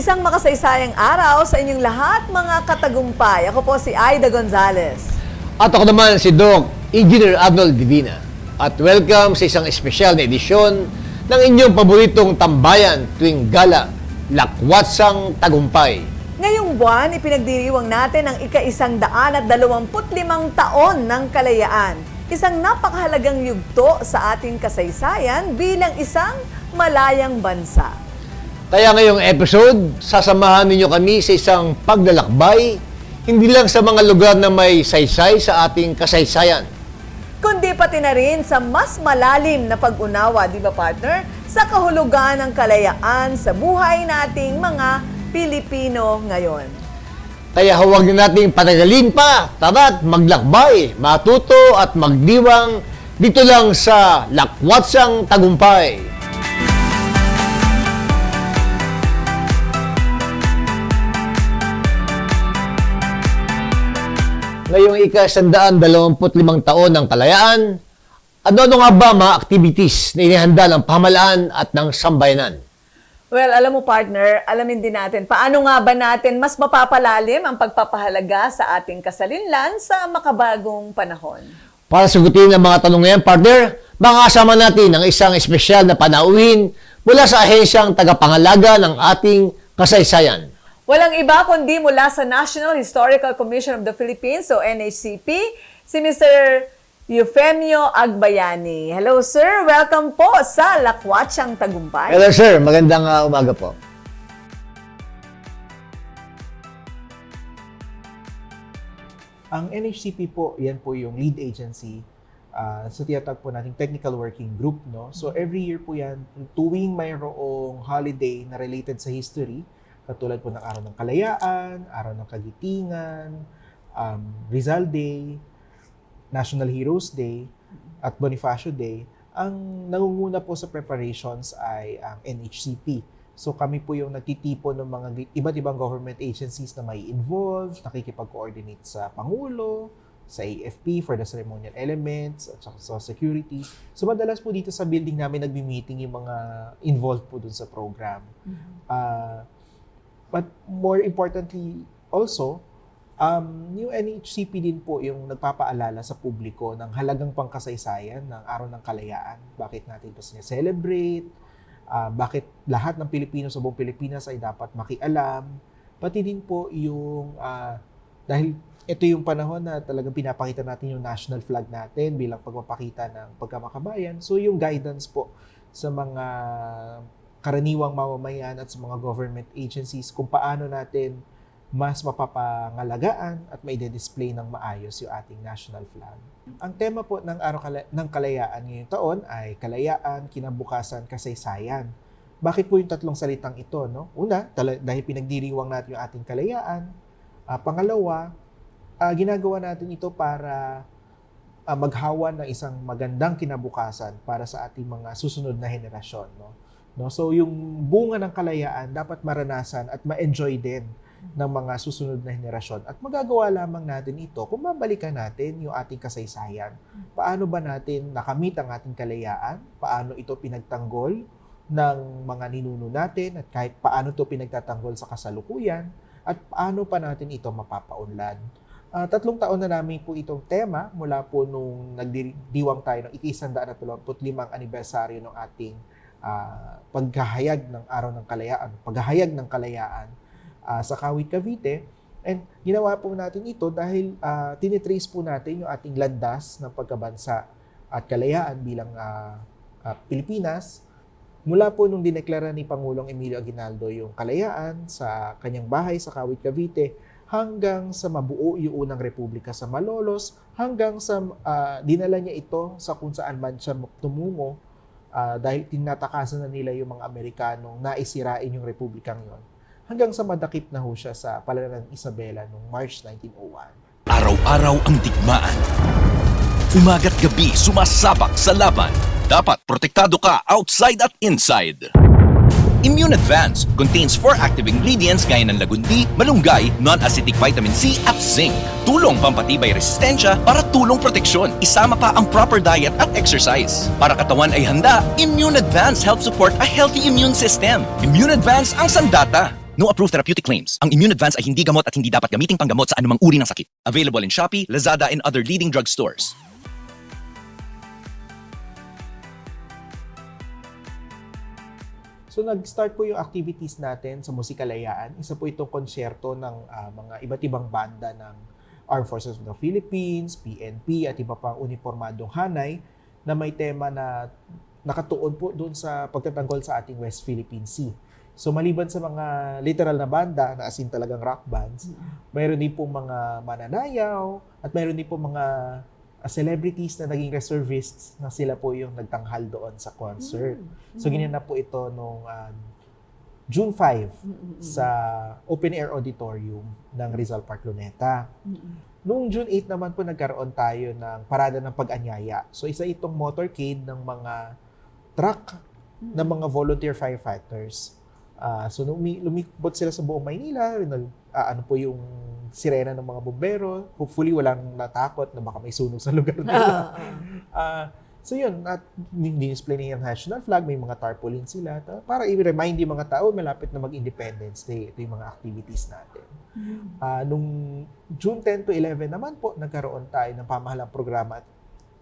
Isang makasaysayang araw sa inyong lahat, mga katagumpay. Ako po si Aida Gonzalez. At ako naman si Doc Engineer Arnold Divina. At welcome sa isang espesyal na edisyon ng inyong paboritong tambayan tuwing gala, Lakwatsang Tagumpay. Ngayong buwan, ipinagdiriwang natin ang ika-125 taon ng kalayaan. Isang napakahalagang yugto sa ating kasaysayan bilang isang malayang bansa. Kaya ngayong episode, sasamahan ninyo kami sa isang paglalakbay, hindi lang sa mga lugar na may saysay sa ating kasaysayan, Kundi pati na rin sa mas malalim na pag-unawa, di ba partner, sa kahulugan ng kalayaan sa buhay nating mga Pilipino ngayon. Kaya huwag na nating patagalin pa. Tara't maglakbay, matuto at magdiwang dito lang sa Lakwatsang Tagumpay. Ngayong ika-125 taon ng kalayaan, ano nga ba mga activities na inihanda ng pamahalaan at ng sambayanan? Well, alam mo partner, alamin din natin paano nga ba natin mas mapapalalim ang pagpapahalaga sa ating kasalinlan sa makabagong panahon. Para sagutin ang mga tanong ngayon, partner, makakasama natin ang isang espesyal na panauhin mula sa ahensyang tagapangalaga ng ating kasaysayan. Walang iba kundi mula sa National Historical Commission of the Philippines o NHCP, si Mr. Eufemio Agbayani. Hello sir, welcome po sa Lakwatsang Tagumpay. Hello sir, magandang umaga po. Ang NHCP po, yan po yung lead agency sa tinatawag po nating Technical Working Group. No? So every year po yan, tuwing mayroong holiday na related sa history, katulad po ng Araw ng Kalayaan, Araw ng Kagitingan, Rizal Day, National Heroes Day, at Bonifacio Day, ang nangunguna po sa preparations ay ang NHCP. So kami po yung nagtitipon ng mga iba't ibang government agencies na may involved, nakikipag-coordinate sa Pangulo, sa AFP for the ceremonial elements, at sa security. So madalas po dito sa building namin nagbi-meeting yung mga involved po dun sa program. But more importantly also, yung NHCP din po yung nagpapaalala sa publiko ng halagang pangkasaysayan ng Araw ng Kalayaan. Bakit natin ito celebrate? Bakit lahat ng Pilipino sa buong Pilipinas ay dapat makialam? Pati din po yung, dahil ito yung panahon na talagang pinapakita natin yung national flag natin bilang pagpapakita ng pagkamakabayan. So yung guidance po sa mga karaniwang mamamayan at sa mga government agencies kung paano natin mas mapapangalagaan at maide-display ng maayos yung ating national flag. Ang tema po ng Araw ng Kalayaan ngayong taon ay Kalayaan, Kinabukasan, Kasaysayan. Bakit po yung tatlong salitang ito? No? Una, dahil pinagdiriwang natin yung ating kalayaan. Pangalawa, ginagawa natin ito para maghawan ng isang magandang kinabukasan para sa ating mga susunod na henerasyon. No, so yung bunga ng kalayaan dapat maranasan at ma-enjoy din ng mga susunod na henerasyon. At magagawa lamang natin ito kung babalikan natin yung ating kasaysayan. Paano ba natin nakamit ang ating kalayaan? Paano ito pinagtanggol ng mga ninuno natin? At kahit paano ito pinagtatanggol sa kasalukuyan? At paano pa natin ito mapapaunlad? 3 taon na namin po itong tema mula po nung nagdiwang tayo ng ika-125 anibersaryo ng ating paghahayag ng Araw ng Kalayaan, paghahayag ng kalayaan sa Kawit, Cavite. And ginawa po natin ito dahil tinitrace po natin yung ating landas ng pagkabansa at kalayaan bilang Pilipinas. Mula po nung dineklara ni Pangulong Emilio Aguinaldo yung kalayaan sa kanyang bahay sa Kawit, Cavite, hanggang sa mabuo yung unang republika sa Malolos, hanggang sa dinala niya ito sa kung saan man siya tumungo dahil tinatakasan na nila yung mga Amerikanong naisirain yung republikang yon. Hanggang sa madakip na ho siya sa palanan ng Isabela noong March 1901. Araw-araw ang digmaan. Umaga't gabi sumasabak sa laban. Dapat protektado ka outside at inside. Immune Advance contains 4 active ingredients gaya ng lagundi, malunggay, non-acidic vitamin C at zinc. Tulong pampatibay resistensya para tulong proteksyon. Isama pa ang proper diet at exercise. Para katawan ay handa, Immune Advance helps support a healthy immune system. Immune Advance ang sandata. No approved therapeutic claims. Ang Immune Advance ay hindi gamot at hindi dapat gamiting panggamot sa anumang uri ng sakit. Available in Shopee, Lazada, and other leading drug stores. So nag-start po yung activities natin sa Musikalayaan. Isa po itong konsyerto ng mga iba't ibang banda ng Armed Forces of the Philippines, PNP at iba pang uniformadong hanay na may tema na nakatuon po doon sa pagtatanggol sa ating West Philippine Sea. So maliban sa mga literal na banda na as in talagang rock bands, mayroon din po mga mananayaw at mayroon din po mga celebrities na naging reservists na sila po yung nagtanghal doon sa concert. So ginanap po ito nung June 5 sa open air auditorium ng Rizal Park Luneta. Noong June 8 naman po nagkaroon tayo ng parada ng pag-anyaya. So isa itong motorcade ng mga truck ng mga volunteer firefighters. So lumikbot sila sa buong Maynila, ano po yung sirena ng mga bombero. Hopefully walang natakot na baka may sunog sa lugar nila. So yun, at display niya yung national flag, may mga tarpaulin sila para i-remind yung mga tao malapit na mag-Independence Day. Ito yung mga activities natin. Nung June 10 to 11 naman po, nagkaroon tayo ng pamahalang programa at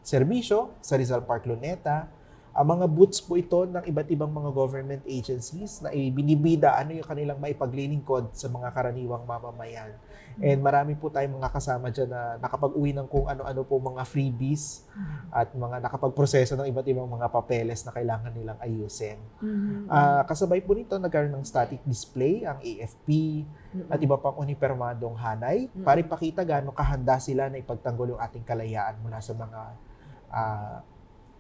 serbisyo sa Rizal Park Luneta. Ang mga booths po ito ng iba't ibang mga government agencies na ibinibida ano yung kanilang maipaglilingkod sa mga karaniwang mamamayan. And marami po tayong mga kasama dyan na nakapag-uwi ng kung ano-ano po mga freebies at mga nakapag-proseso ng iba't ibang mga papeles na kailangan nilang ayusin. Kasabay po nito, nagkaroon ng static display ang AFP at iba pang unipermadong hanay para ipakita gaano kahanda sila na ipagtanggol yung ating kalayaan mula sa mga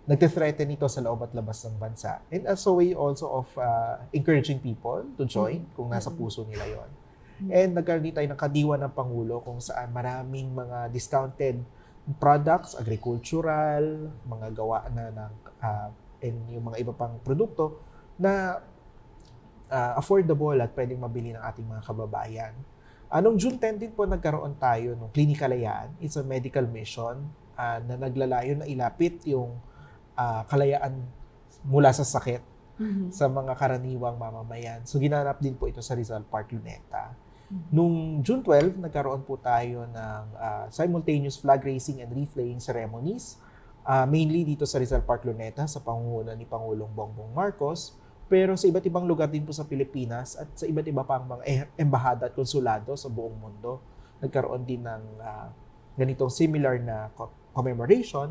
nagte-threaten ito sa loob at labas ng bansa. And as a way also of encouraging people to join kung nasa puso nila yon. And nagkaroon din tayo ng kadiwa ng Pangulo kung saan maraming mga discounted products, agricultural, mga gawa na ng and yung mga iba pang produkto na affordable at pwedeng mabili ng ating mga kababayan. Noong June 10 din po nagkaroon tayo ng Klinikaleyaan. It's a medical mission na naglalayo na ilapit yung kalayaan mula sa sakit sa mga karaniwang mamamayan. So ginanap din po ito sa Rizal Park Luneta. Nung June 12, nagkaroon po tayo ng simultaneous flag raising and reflaying ceremonies, mainly dito sa Rizal Park Luneta sa pangunguna ni Pangulong Bongbong Marcos, pero sa iba't ibang lugar din po sa Pilipinas at sa iba't iba pang mga embahada at konsulado sa buong mundo. Nagkaroon din ng ganitong similar na commemoration.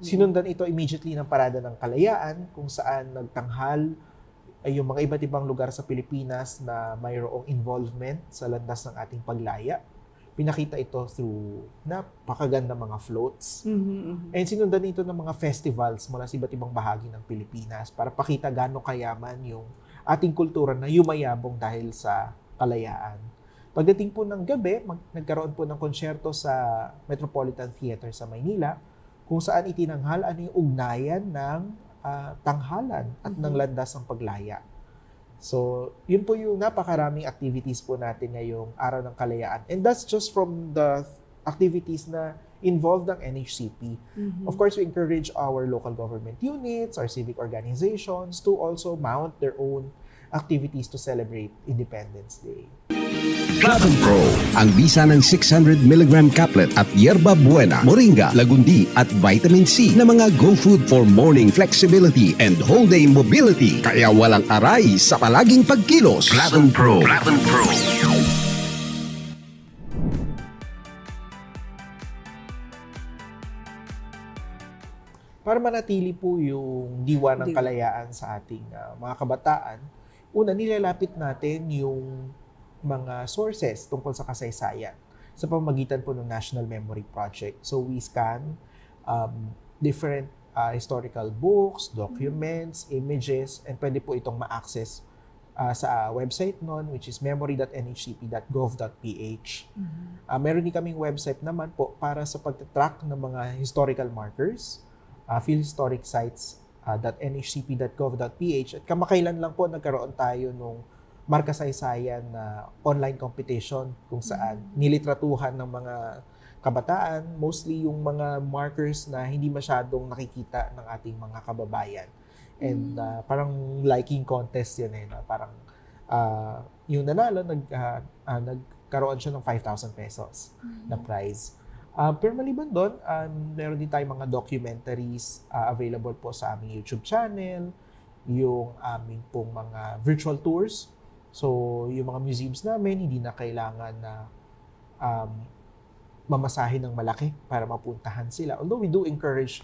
Sinundan ito immediately ng Parada ng Kalayaan kung saan nagtanghal ay yung mga iba't ibang lugar sa Pilipinas na mayroong involvement sa landas ng ating paglaya. Pinakita ito through napakaganda mga floats. And sinundan ito ng mga festivals mula sa iba't ibang bahagi ng Pilipinas para pakita gaano kayaman yung ating kultura na yumayabong dahil sa kalayaan. Pagdating po ng gabi, nagkaroon po ng konsyerto sa Metropolitan Theater sa Maynila kung saan itinanghal ano yung ugnayan ng tanghalan at ng landas ng paglaya. So, yun po yung napakaraming activities po natin ngayong Araw ng Kalayaan. And that's just from the activities na involved ng NHCP. Of course, we encourage our local government units, our civic organizations to also mount their own activities to celebrate Independence Day. Platinum Pro, ang bisa ng 600mg caplet at yerba buena, moringa, lagundi at vitamin C na mga go food for morning flexibility and whole day mobility. Kaya walang aray sa palaging pagkilos. Platinum Pro. Platinum Pro. Para manatili po yung diwa ng kalayaan sa ating mga kabataan, una, nilalapit natin yung mga sources tungkol sa kasaysayan sa pamamagitan po ng National Memory Project. So we scan different historical books, documents, images, and pwede po itong ma-access sa website nun, which is memory.nhcp.gov.ph. Meron din kaming website naman po para sa pagtatrack ng mga historical markers, field historic sites .nhcp.gov.ph. At kamakailan lang po nagkaroon tayo nung markasaysayan na online competition kung saan nilitratuhan ng mga kabataan, mostly yung mga markers na hindi masyadong nakikita ng ating mga kababayan. And parang liking contest yun na parang yung nanalo, nagkaroon siya ng 5,000 pesos na prize. Pero maliban doon, meron din tayong mga documentaries available po sa aming YouTube channel, yung aming pong mga virtual tours. So, yung mga museums namin, hindi na kailangan na mamasahin ng malaki para mapuntahan sila. Although we do encourage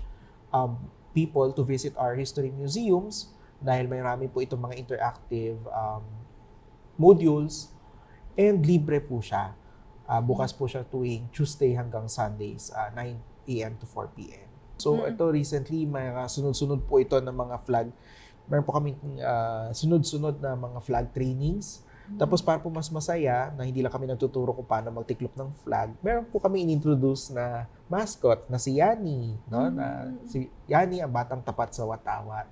people to visit our history museums dahil may marami po itong mga interactive modules and libre po siya. Bukas po siya tuwing Tuesday hanggang Sundays, 9 a.m. to 4 p.m. So, ito recently, may sunod-sunod po ito ng mga flag. Meron po kami sunod-sunod na mga flag trainings. Tapos para po mas masaya na hindi lang kami nagtuturo kung paano magtiklop ng flag, meron po kami inintroduce na mascot na si Yani, no? Na si Yani ang batang tapat sa watawat.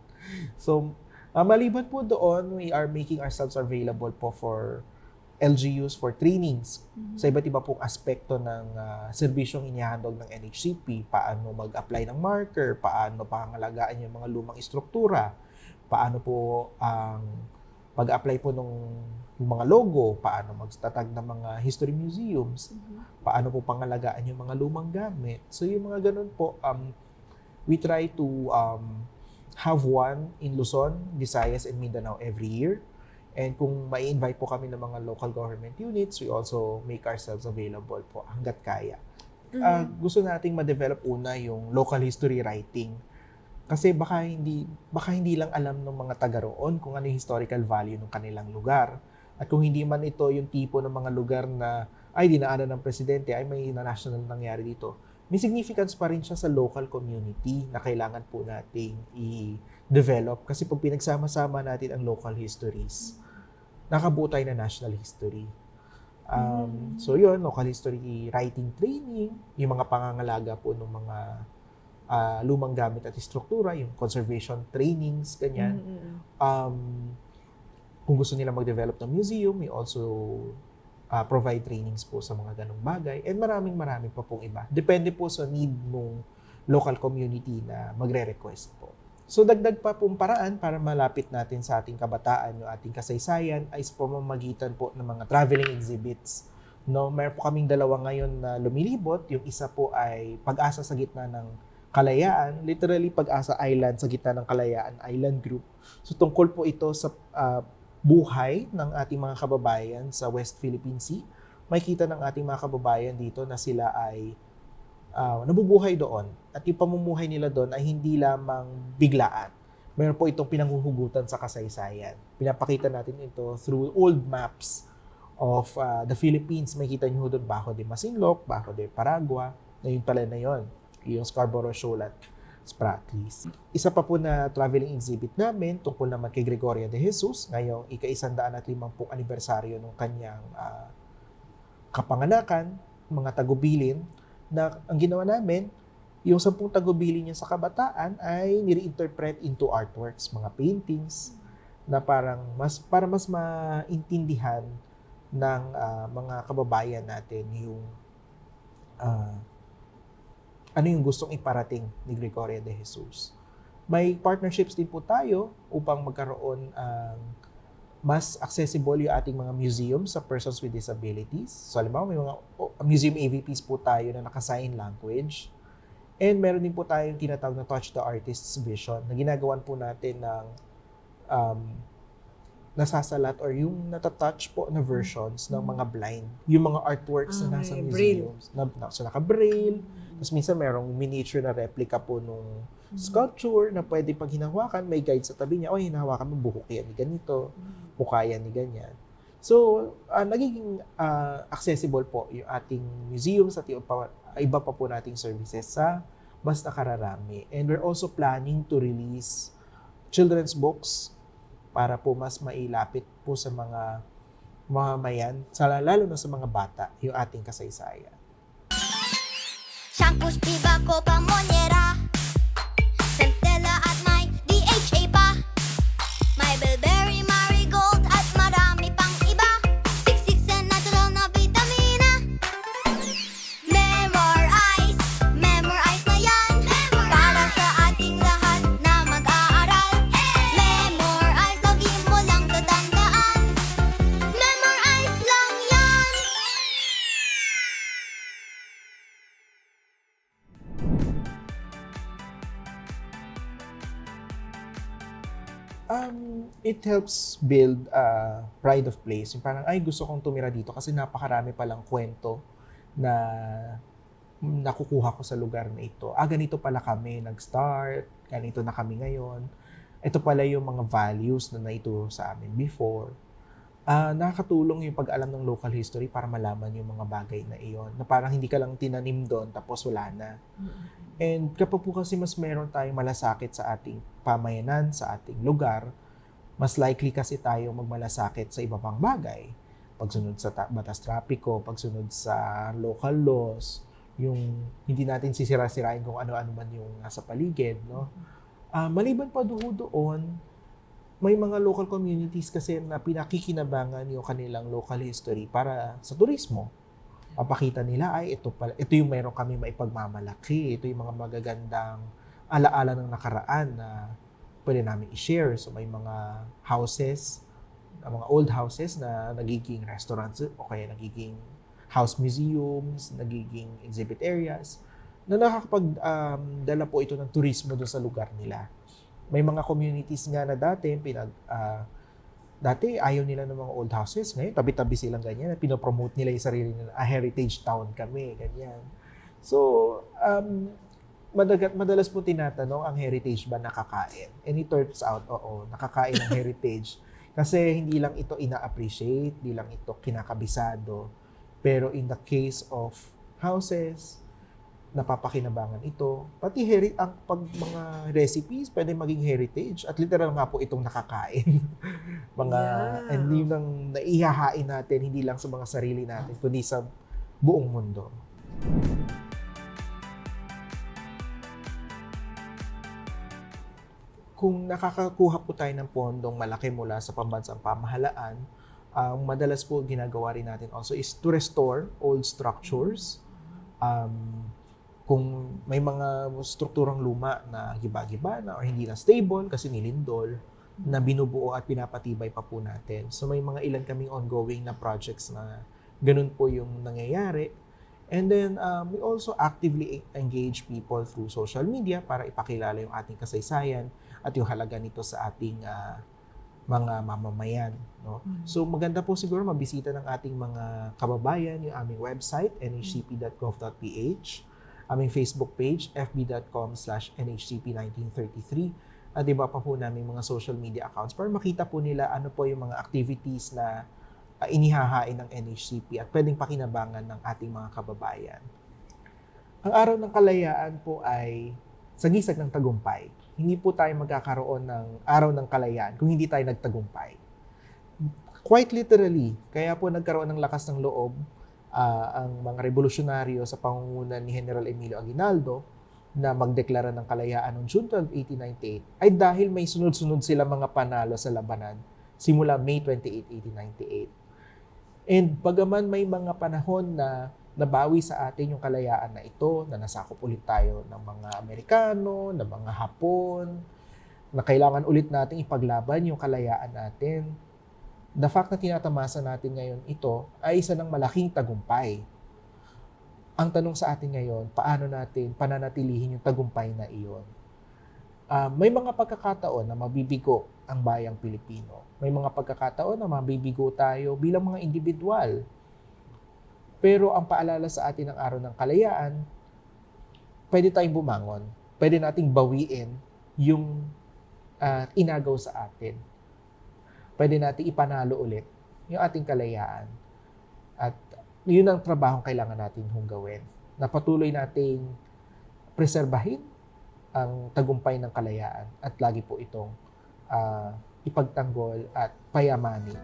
So, maliban po doon, we are making ourselves available po for LGUs for trainings sa iba't iba pong aspekto ng serbisyong inihahandog ng NHCP, paano mag-apply ng marker, paano pangangalagaan yung mga lumang istruktura, paano po ang pag-apply po ng mga logo, paano magtatag ng mga history museums, paano po pangalagaan yung mga lumang gamit. So yung mga ganun po, we try to have one in Luzon, Visayas, and Mindanao every year. And kung mai-invite po kami ng mga local government units, we also make ourselves available po hanggat kaya. Gusto nating ma-develop una yung local history writing. Kasi baka hindi lang alam ng mga taga roon kung ano yung historical value ng kanilang lugar. At kung hindi man ito yung tipo ng mga lugar na ay dinaanan ng presidente, ay may national nangyari dito, may significance pa rin siya sa local community na kailangan po nating i-develop. Kasi pag pinagsama-sama natin ang local histories, nakabuo tayo na national history. So yun, local history writing training, yung mga pangangalaga po ng mga lumang gamit at istruktura, yung conservation trainings, ganyan. Kung gusto nila mag-develop ng museum, we also provide trainings po sa mga ganong bagay. And maraming pa pong iba. Depende po sa need ng local community na magre-request po. So dagdag pa pong paraan para malapit natin sa ating kabataan, yung ating kasaysayan, ay sa pamamagitan po ng mga traveling exhibits. No, meron po kaming dalawa ngayon na lumilibot. Yung isa po ay Pag-asa sa gitna ng Kalayaan, literally Pag-asa Island sa gitna ng Kalayaan Island Group. So tungkol po ito sa buhay ng ating mga kababayan sa West Philippine Sea. Makikita ng ating mga kababayan dito na sila ay nabubuhay doon. At yung pamumuhay nila doon ay hindi lamang biglaan. Meron po itong pinanghuhugutan sa kasaysayan. Pinapakita natin ito through old maps of the Philippines. Makikita nyo doon Bajo de Masinloc, Bajo de Paragua, na yun pala na yun. Yung Scarborough Shoal at Spratlys. Isa pa po na traveling exhibit namin tungkol naman kay Gregoria de Jesus, ngayong ika-150 anibersaryo ng kanyang kapanganakan, mga tagubilin, na ang ginawa namin, yung 10 tagubilin niya sa kabataan ay nire-interpret into artworks, mga paintings, na para mas maintindihan ng mga kababayan natin yung ano yung gustong iparating ni Gregoria de Jesus. May partnerships din po tayo upang magkaroon mas accessible yung ating mga museums sa persons with disabilities. So, halimbawa, may mga museum AVPs po tayo na naka-sign language. And meron din po tayong tinatawag na Touch the Artist's Vision na ginagawan po natin ng nasasalat or yung natatouch po na versions ng mga blind. Yung mga artworks na nasa museums. So, naka-braille. Tapos minsan merong miniature na replica po nung sculpture na pwede pag hinahawakan, may guide sa tabi niya, hinahawakan mo, buhok yan ni ganito, mukha yan ni ganyan. So, nagiging accessible po yung ating museums at iba pa po nating services sa mas nakararami. And we're also planning to release children's books para po mas mailapit po sa mga mamamayan, lalo na sa mga bata, yung ating kasaysayan. Shampoo, Spiva, Copa, Monera, Centella at may DHA pa. May Bilberry, Marigold at marami pang iba. Siksik sa natural na vitamina. Memorize na yan. Para sa ating lahat na mag-aaral. Memorize, lagi mo lang tatandaan. Memorize. It helps build pride of place. Yung parang, ay, gusto kong tumira dito kasi napakarami palang kwento na nakukuha ko sa lugar na ito. Ganito pala kami nag-start, ganito na kami ngayon. Ito pala yung mga values na naituro sa amin before. Nakakatulong yung pag-alam ng local history para malaman yung mga bagay na iyon. Na parang hindi ka lang tinanim doon tapos wala na. And kapag po kasi mas meron tayong malasakit sa ating pamayanan, sa ating lugar, mas likely kasi tayo magmalasakit sa iba pang bagay. Pagsunod sa batas trapiko, pagsunod sa local laws, yung hindi natin sisira-sirain kung ano-ano man yung nasa paligid, no? Maliban pa doon, may mga local communities kasi na pinakikinabangan yung kanilang local history para sa turismo. Papakita nila, ay ito yung meron kami maipagmamalaki, ito yung mga magagandang alaala ng nakaraan na pwede namin i-share. So may mga houses, mga old houses na nagiging restaurants o kaya nagiging house museums, nagiging exhibit areas na nakakapagdala po ito ng turismo doon sa lugar nila. May mga communities nga na dati ayaw nila ng mga old houses. Ngayon, tabi-tabi silang ganyan. Pinopromote nila yung sarili nila. Heritage town kami, ganyan. So, madalas po tinatanong, ang heritage ba nakakain? And it turns out, oo, nakakain ang heritage. Kasi hindi lang ito ina-appreciate, hindi lang ito kinakabisado. Pero in the case of houses, napapakinabangan ito. Pati mga recipes pwede maging heritage at literal nga po itong nakakain. And yun ang naihahain natin hindi lang sa mga sarili natin kundi sa buong mundo. Kung nakakakuha po tayo ng pondong malaki mula sa pambansang pamahalaan, ang madalas po ginagawa rin natin also is to restore old structures. Kung may mga strukturang luma na giba-giba na o hindi na stable kasi nilindol, na binubuo at pinapatibay pa po natin. So may mga ilan kaming ongoing na projects na ganun po yung nangyayari. And then we also actively engage people through social media para ipakilala yung ating kasaysayan at yung halaga nito sa ating mga mamamayan. No? So maganda po siguro mabisita ng ating mga kababayan yung aming website, nhcp.gov.ph, aming Facebook page, fb.com/nhcp1933, at iba pa po namin mga social media accounts para makita po nila ano po yung mga activities na inihahain ng NHCP at pwedeng pakinabangan ng ating mga kababayan. Ang Araw ng Kalayaan po ay sagisag ng tagumpay. Hindi po tayo magkakaroon ng Araw ng Kalayaan kung hindi tayo nagtagumpay. Quite literally, kaya po nagkaroon ng lakas ng loob ang mga revolusyonaryo sa pangunguna ni General Emilio Aguinaldo na magdeklara ng kalayaan noong June 12, 1898 ay dahil may sunod-sunod sila mga panalo sa labanan simula May 28, 1898. And bagaman may mga panahon na nabawi sa atin yung kalayaan na ito, na nasakop ulit tayo ng mga Amerikano, ng mga Hapon, na kailangan ulit natin ipaglaban yung kalayaan natin, the fact na tinatamasa natin ngayon ito ay isa ng malaking tagumpay. Ang tanong sa atin ngayon, paano natin pananatilihin yung tagumpay na iyon? May mga pagkakataon na mabibigo ang bayang Pilipino. May mga pagkakataon na mabibigo tayo bilang mga individual. Pero ang paalala sa atin ng Araw ng Kalayaan, pwede tayong bumangon. Pwede nating bawiin yung inagaw sa atin. Pwede natin ipanalo ulit yung ating kalayaan. At yun ang trabahong kailangan natin gawin. Na patuloy nating preserbahin ang tagumpay ng kalayaan at lagi po itong ipagtanggol at payamanin.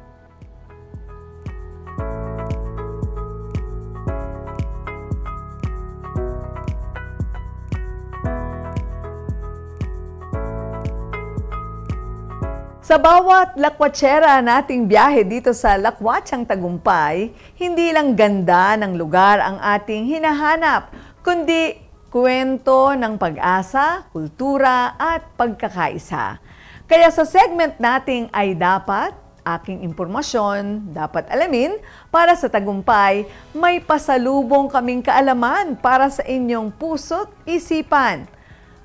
Sa bawat lakwatsera nating biyahe dito sa Lakwatsang Tagumpay, hindi lang ganda ng lugar ang ating hinahanap, kundi kwento ng pag-asa, kultura at pagkakaisa. Kaya sa segment nating ay dapat, aking impormasyon, dapat alamin, para sa tagumpay, may pasalubong kaming kaalaman para sa inyong puso't isipan.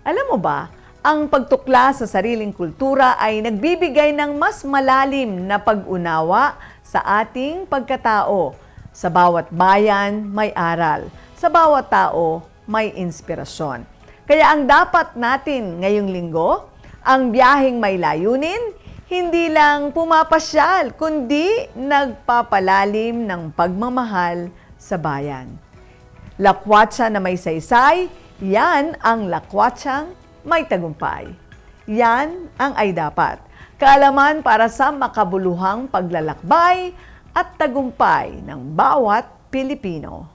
Alam mo ba, Ang pagtuklas sa sariling kultura ay nagbibigay ng mas malalim na pag-unawa sa ating pagkatao. Sa bawat bayan, may aral. Sa bawat tao, may inspirasyon. Kaya ang dapat natin ngayong linggo, ang biyaheng may layunin, hindi lang pumapasyal, kundi nagpapalalim ng pagmamahal sa bayan. Lakwatsa na may saysay, yan ang lakwatsang may tagumpay. Yan ang ay dapat. Kaalaman para sa makabuluhang paglalakbay at tagumpay ng bawat Pilipino.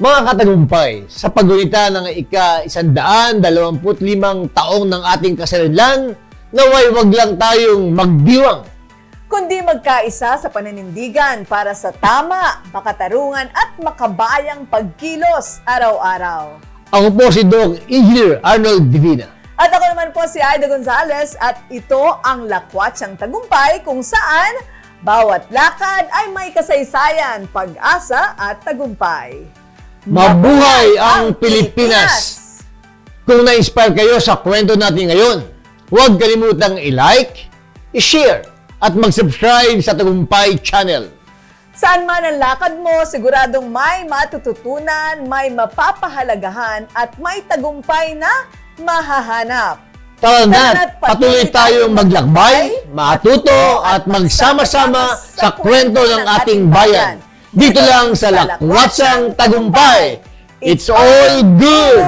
Mga katagumpay, sa paggunita ng ika-125 taong ng ating kasalanlan, naway wag lang tayong magdiwang. Kundi magkaisa sa pananindigan para sa tama, makatarungan at makabayang pagkilos araw-araw. Ako po si Doc Engineer Arnold Divina. At ako naman po si Aida Gonzalez at ito ang Lakwatsang Tagumpay kung saan bawat lakad ay may kasaysayan, pag-asa at tagumpay. Mabuhay ang Pilipinas! Kung na-inspire kayo sa kwento natin ngayon, huwag kalimutang i-like, i-share, at mag-subscribe sa Tagumpay Channel. Saan man ang lakad mo, siguradong may matututunan, may mapapahalagahan at may tagumpay na mahahanap. Tara na't patuloy tayong maglakbay, matuto at magsama-sama sa kwento ng ating bayan. Dito lang sa Lakwatsang Tagumpay. It's all good!